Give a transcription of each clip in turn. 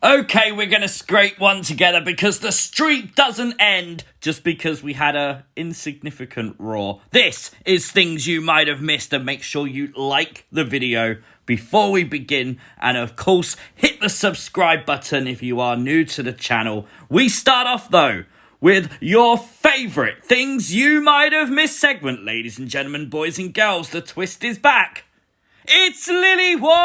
Okay, we're going to scrape one together because the streak doesn't end just because we had a insignificant Raw. This is things you might have missed, and make sure you like the video before we begin. And of course, hit the subscribe button if you are new to the channel. We start off though with your favourite things you might have missed segment, ladies and gentlemen, boys and girls. The twist is back. It's Lily Watch!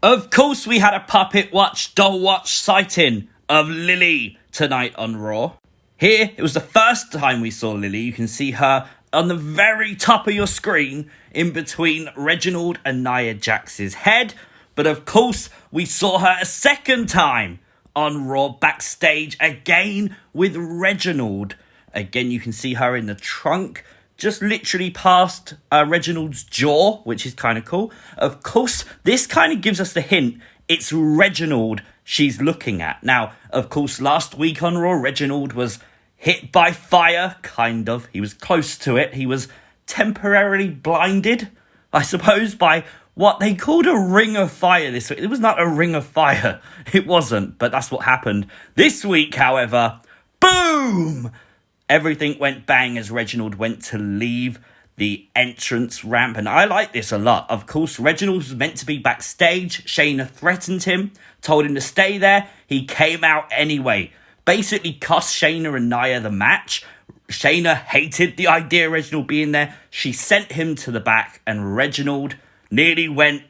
Of course, we had a puppet watch, doll watch sighting of Lily tonight on Raw. Here, it was the first time we saw Lily. You can see her on the very top of your screen in between Reginald and Nia Jax's head. But of course, we saw her a second time on Raw backstage again with Reginald. Again, you can see her in the trunk, just literally past Reginald's jaw, which is kind of cool. Of course, this kind of gives us the hint it's Reginald she's looking at. Now, of course, last week on Raw, Reginald was hit by fire, kind of. He was close to it. He was temporarily blinded, I suppose, by what they called a ring of fire this week. It was not a ring of fire. It wasn't, but that's what happened. This week, however, boom! Everything went bang as Reginald went to leave the entrance ramp. And I like this a lot. Of course, Reginald was meant to be backstage. Shayna threatened him, told him to stay there. He came out anyway. Basically cost Shayna and Nia the match. Shayna hated the idea of Reginald being there. She sent him to the back and Reginald nearly went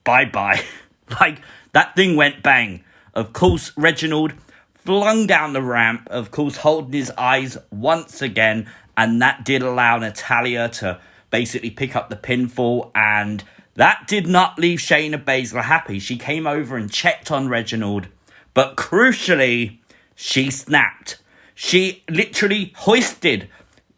bye-bye. Like, that thing went bang. Of course, Reginald flung down the ramp, of course, holding his eyes once again, and that did allow NATALYA to basically pick up the pinfall, and that did not leave Shayna Baszler happy. She came over and checked on Reginald, but crucially, she snapped. She literally hoisted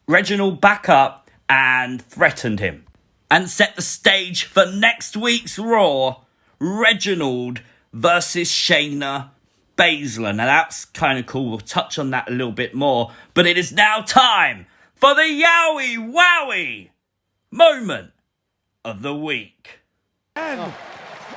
Reginald back up and threatened him, and set the stage for next week's Raw, Reginald versus Shayna Baszler. Now that's kind of cool. We'll touch on that a little bit more. But it is now time for the Yowie Wowie moment of the week. And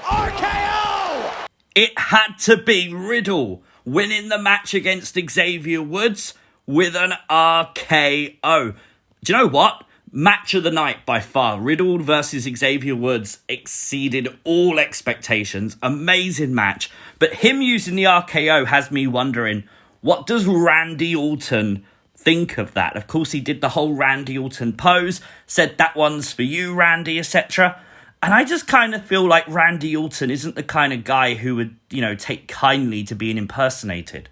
RKO! It had to be Riddle winning the match against Xavier Woods with an RKO. Do you know what? Match of the night by far. Riddle versus Xavier Woods exceeded all expectations. Amazing match. But him using the RKO has me wondering, what does Randy Orton think of that? Of course, he did the whole Randy Orton pose, said that one's for you, Randy, etc. And I just kind of feel like Randy Orton isn't the kind of guy who would, take kindly to being impersonated.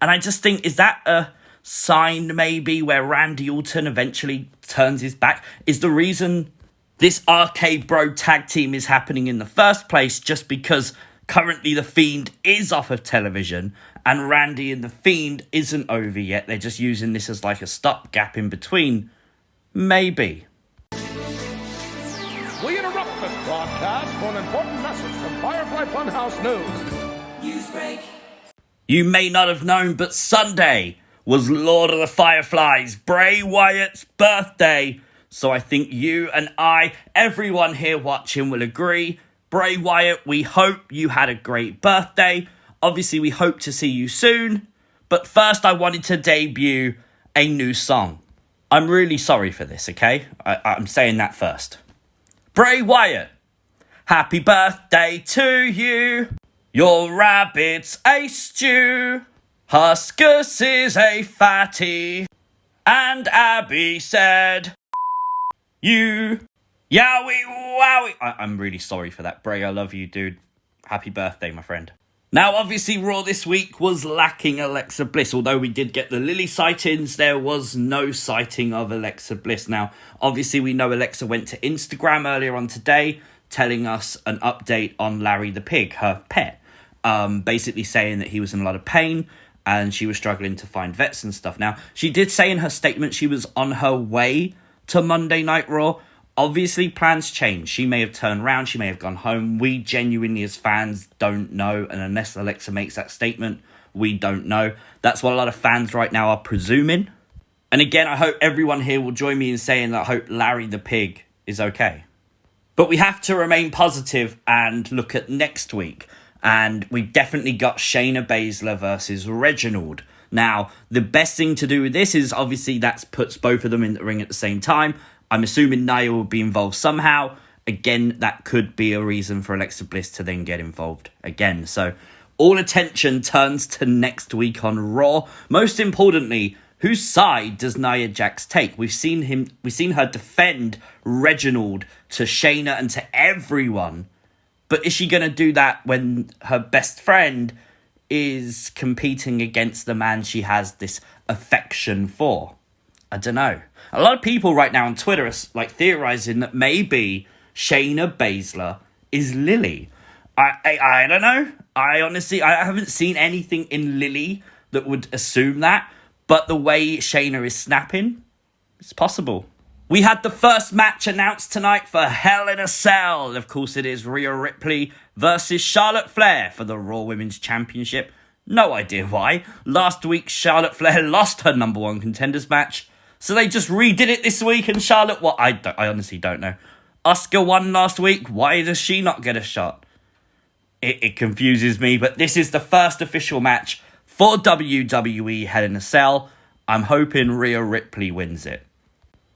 And I just think, is that a sign maybe where Randy Orton eventually turns his back? Is the reason this RK Bro tag team is happening in the first place just because currently The Fiend is off of television and Randy and The Fiend isn't over yet? They're just using this as like a stopgap in between. Maybe. We interrupt this broadcast for an important message from Firefly Funhouse News. Newsbreak. You may not have known, but Sunday was Lord of the Fireflies, Bray Wyatt's birthday. So I think you and I, everyone here watching, will agree. Bray Wyatt, we hope you had a great birthday. Obviously, we hope to see you soon. But first, I wanted to debut a new song. I'm really sorry for this, okay? I'm saying that first. Bray Wyatt, happy birthday to you. Your rabbit's a stew. Huskus is a fatty. And Abby said, you. Yowie wowie. I'm really sorry for that, Bray. I love you, dude. Happy birthday, my friend. Now, obviously, Raw this week was lacking Alexa Bliss. Although we did get the Lily sightings, there was no sighting of Alexa Bliss. Now, obviously, we know Alexa went to Instagram earlier on today, telling us an update on Larry the pig, her pet. Basically saying that he was in a lot of pain and she was struggling to find vets and stuff. Now, she did say in her statement she was on her way to Monday Night Raw. Obviously, plans change. She may have turned around. She may have gone home. We genuinely, as fans, don't know. And unless Alexa makes that statement, we don't know. That's what a lot of fans right now are presuming. And again, I hope everyone here will join me in saying that I hope Larry the pig is okay. But we have to remain positive and look at next week. And we've definitely got Shayna Baszler versus Reginald. Now, the best thing to do with this is obviously that puts both of them in the ring at the same time. I'm assuming Nia will be involved somehow. Again, that could be a reason for Alexa Bliss to then get involved again. So all attention turns to next week on Raw. Most importantly, whose side does Nia Jax take? We've seen her defend Reginald to Shayna and to everyone. But is she going to do that when her best friend is competing against the man she has this affection for? I don't know. A lot of people right now on Twitter are like theorizing that maybe Shayna Baszler is Lily. I don't know. I haven't seen anything in Lily that would assume that. But the way Shayna is snapping, it's possible. We had the first match announced tonight for Hell in a Cell. Of course, it is Rhea Ripley versus Charlotte Flair for the Raw Women's Championship. No idea why. Last week, Charlotte Flair lost her number one contenders match. So they just redid it this week, and Charlotte, I honestly don't know. Asuka won last week. Why does she not get a shot? It confuses me, but this is the first official match for WWE Hell in a Cell. I'm hoping Rhea Ripley wins it.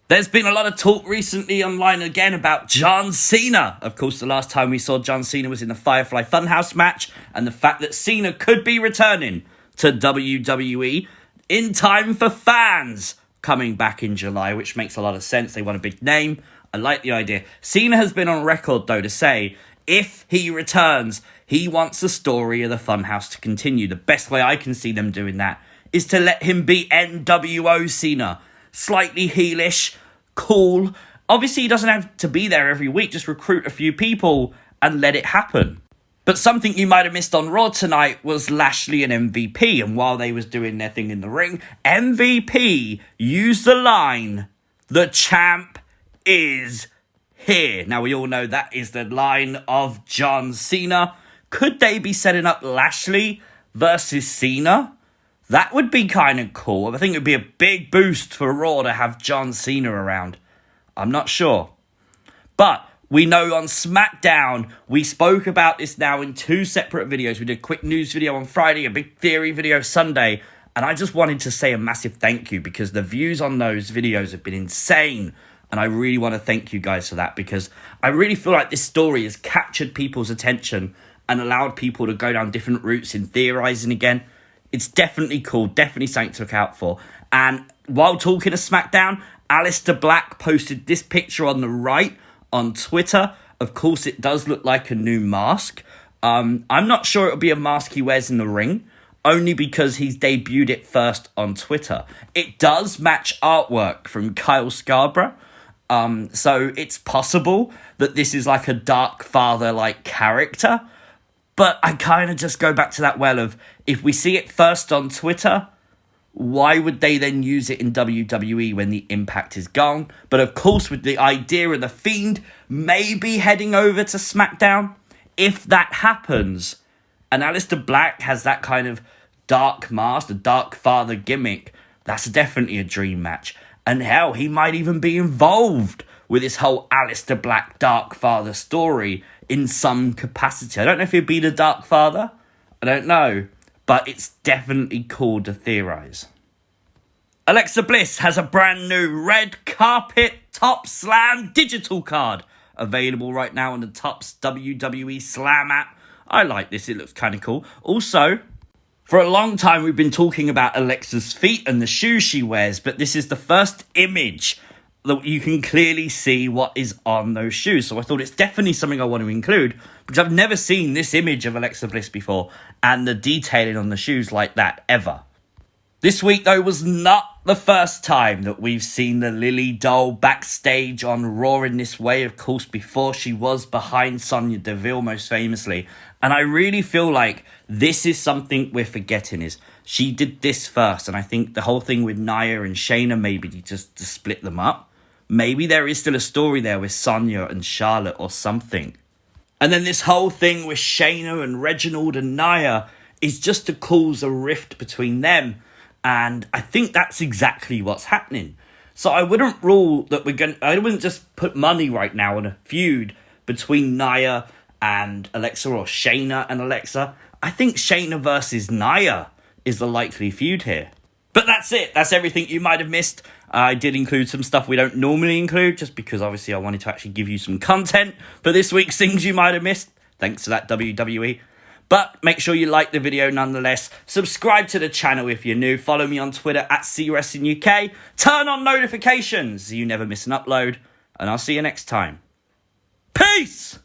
There's been a lot of talk recently online again about John Cena. Of course, the last time we saw John Cena was in the Firefly Funhouse match, and the fact that Cena could be returning to WWE in time for Fans coming back in July, which makes a lot of sense. They want a big name. I like the idea. Cena has been on record, though, to say if he returns, he wants the story of the Funhouse to continue. The best way I can see them doing that is to let him be NWO Cena. Slightly heelish, cool. Obviously, he doesn't have to be there every week. Just recruit a few people and let it happen. But something you might have missed on Raw tonight was Lashley and MVP. And while they was doing their thing in the ring, MVP used the line, "The champ is here." Now, we all know that is the line of John Cena. Could they be setting up Lashley versus Cena? That would be kind of cool. I think it would be a big boost for Raw to have John Cena around. I'm not sure. But we know on SmackDown, we spoke about this now in two separate videos. We did a quick news video on Friday, a big theory video Sunday. And I just wanted to say a massive thank you because the views on those videos have been insane. And I really want to thank you guys for that because I really feel like this story has captured people's attention and allowed people to go down different routes in theorizing again. It's definitely cool, definitely something to look out for. And while talking to SmackDown, Aleister Black posted this picture on the right on Twitter. Of course, it does look like a new mask. I'm not sure it'll be a mask he wears in the ring, only because he's debuted it first on Twitter. It does match artwork from Kyle Scarborough. So it's possible that this is like a Dark Father-like character. But I kind of just go back to that well of, if we see it first on Twitter, why would they then use it in WWE when the impact is gone? But of course, with the idea of The Fiend maybe heading over to SmackDown, if that happens, and Aleister Black has that kind of dark mask, the Dark Father gimmick, that's definitely a dream match. And hell, he might even be involved with this whole Aleister Black Dark Father story in some capacity. I don't know if he'd be the Dark Father. I don't know. But it's definitely cool to theorize. Alexa Bliss has a brand new red carpet Top Slam digital card available right now on the Topps WWE Slam app. I like this. It looks kind of cool. Also, for a long time, we've been talking about Alexa's feet and the shoes she wears, but this is the first image that you can clearly see what is on those shoes. So I thought it's definitely something I want to include because I've never seen this image of Alexa Bliss before and the detailing on the shoes like that ever. This week, though, was not the first time that we've seen the Lilly Doll backstage on Raw in this way. Of course, before she was behind Sonya Deville, most famously. And I really feel like this is something we're forgetting is she did this first. And I think the whole thing with Nia and Shayna, maybe just to split them up. Maybe there is still a story there with Sonya and Charlotte or something. And then this whole thing with Shayna and Reginald and Nia is just to cause a rift between them. And I think that's exactly what's happening. So I wouldn't rule that I wouldn't just put money right now on a feud between Nia and Alexa, or Shayna and Alexa. I think Shayna versus Nia is the likely feud here. But that's it. That's everything you might have missed. I did include some stuff we don't normally include, just because obviously I wanted to actually give you some content for this week's things you might have missed. Thanks to that, WWE. But make sure you like the video nonetheless. Subscribe to the channel if you're new. Follow me on Twitter at CWrestlingUK. Turn on notifications so you never miss an upload. And I'll see you next time. Peace!